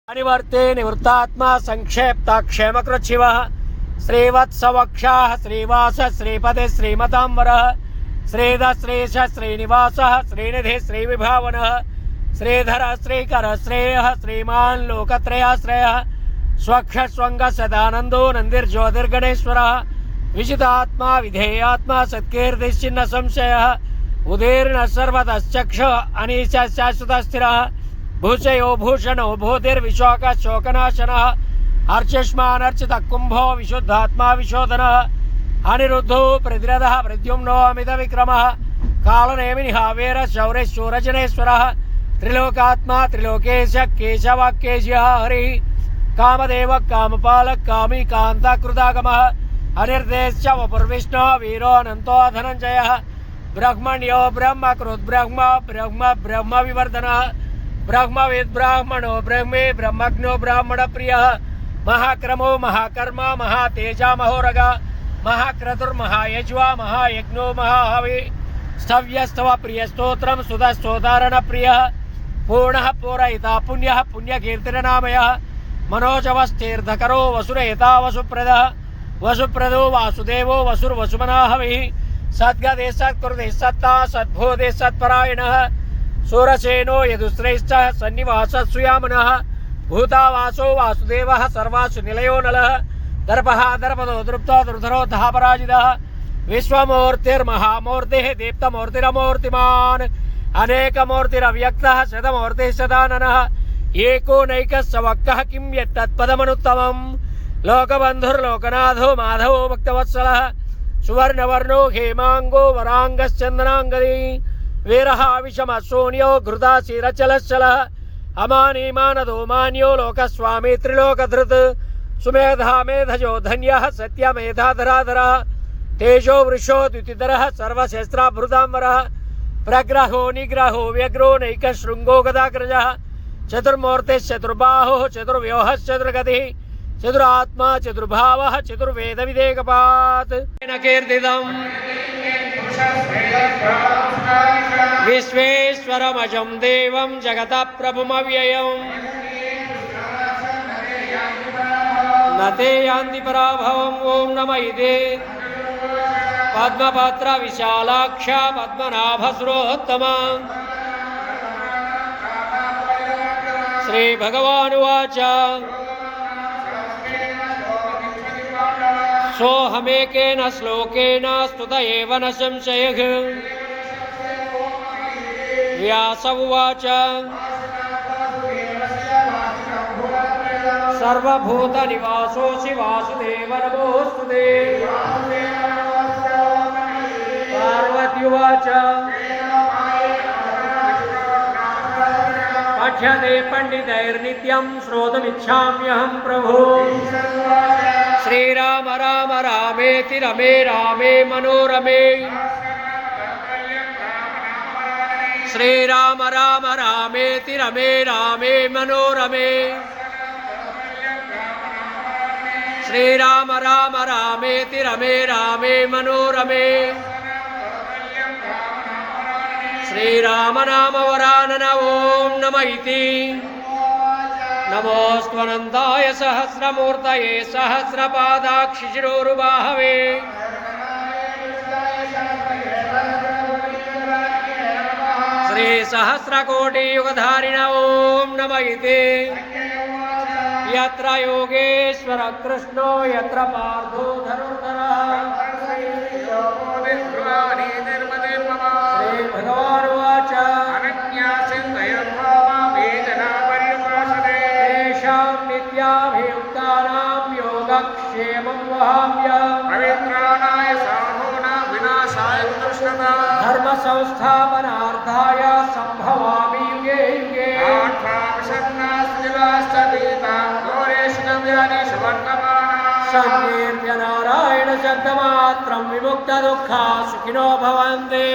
अनिवर्ते निवृत्तात्मा संक्षेप्ता क्षेमकृत् शिवः श्रीवत्सवक्षाः श्रीवास श्रीपदे श्रीमतांबरः श्रीधश्रीश श्रीनिवासः श्रीनिधि श्रीविभावनः श्रीधर श्रीकर श्रेयः श्रीमान् लोकत्रयाश्रयः स्वक्ष स्वंग सदानंदो नंदिर्ज्योतिर्गणेश्वरः विजितात्मा विधेयात्मा सत्कीर्तिश्चिन्न संशयः उदीर्ण सर्वतश्चक्ष अनीश शाश्वत स्थिरः भूषयो भूषणो भूतिर्विशोक शोकनाशनः अर्चिष्मानर्चित कुंभो विशुद्धात्मा विशोधनः अनिरुद्धो प्रतिरथः प्रद्युम्नो अमित विक्रमः कालनेमिनिः वीर शौर्य शूरजनेश्वरः त्रिलोकात्मा त्रिलोकेश केशवाक्केशः हरिः कामदेव कामपालक कामी कांता कृतागमः अनिर्देश वपुर्विष्णु वीरो अनंतो धनंजयः ब्रह्मण्यो ब्रह्मकृत् ब्रह्म ब्रह्म ब्रह्म विवर्धनः ब्रह्मविद् ब्राह्मणो ब्रह्मे ब्रह्मज्ञो ब्राह्मण प्रियः महाक्रमो महाकर्म महातेजा महोरगा महाक्रतुर्महायज्वा महायज्ञो महाहवि स्तव्यस्तव प्रियस्तोत्रं सुधस्तोतारण प्रियः पूर्णः पूरयिता पुण्यः पुण्यकीर्तिरनामयः मनोजवस्तीर्थकरो वसुरहिता वसुप्रदः वसुप्रदो वासुदेवो वसुर्वसुमनाहविः सद्गदे सत्कृते सत्ता सद्भूते सत्परायणः सूरसेनो यदुश्रेष्ठ सन्निवासः सुयामनः भूतावासो वासुदेवः सर्वासु निलयो नलः दर्पः दर्पदो दृप्तो दुर्धरो पराजितः विश्वमूर्तिर्महामूर्तिः दीप्तमूर्तिरमूर्तिमान् अनेकमूर्तिरव्यक्तः शतमूर्तिः सदाननः एको नैकस्सवक्कः किं यत्तत्पदमनुत्तमम् लोकबन्धुर्लोकनाथो माधवो भक्तवत्सलः सुवर्णवर्णो हेमांगो वरांगश्चंदनांगदी वीरः विषमशून्यो घृताशीरचलश्चलः अमानीमानदो मान्यो लोकस्वामी त्रिलोकधृत् सुमेधा मेधजो धन्यः सत्यमेधाधराधरः तेजो वृषो द्युतिधरः सर्वशस्त्राभृताम्बरः प्रग्रहो निग्रहो व्यग्रो नैकशृङ्गो गदाग्रजः चतुर्मूर्तिश्चतुर्बाहुः चतुर्व्यूहश्चतुर्गतिः चतुरात्मा चतुर्भावः चतुर्वेदविदेकपात् कीर्तितम् विश्वेश्वरमजं देवं जगतः प्रभुमव्ययम् न ते यान्ति पराभवम् ॐ नमः इति पद्मपत्र विशालाक्ष पद्मनाभसुरोत्तमा श्रीभगवानुवाच सोऽहमेकेन श्लोकेन स्तुत एव न संशयः व्यास उवाच सर्वभूतनिवासोऽसि वासुदेव नमोऽस्तुते पार्वती उवाच पठ्यते पंडितैर्नित्यं श्रोतुमिच्छाम्यहं प्रभो श्रीराम राम रामेति रमे रामे मनोरमे श्रीराम राम रामेति रमे रामे मनोरमे श्रीराम राम रामेति रमे रामे मनोरमे श्रीराम नाम वरानन ओं नमः इति नमोऽस्त्वनन्ताय सहस्रमूर्तये सहस्रपादाक्षिशिरोरुबाहवे श्री सहस्रकोटियुगधारिण ओं नमः इति यत्र योगेश्वर कृष्णो यत्र पार्थो धनुर्धरः श्री भगवान् उवाच नित्याभियुक्तानां योगक्षेमं वहाम्यहम् पवित्राणाय साधूनां विनाशाय दुष्कृता धर्म संस्थापनार्थाय संभवामि युगे युगे संकीर्त्य नारायण शब्दमात्रं विमुक्तदुःखा सुखिनो भवन्ति।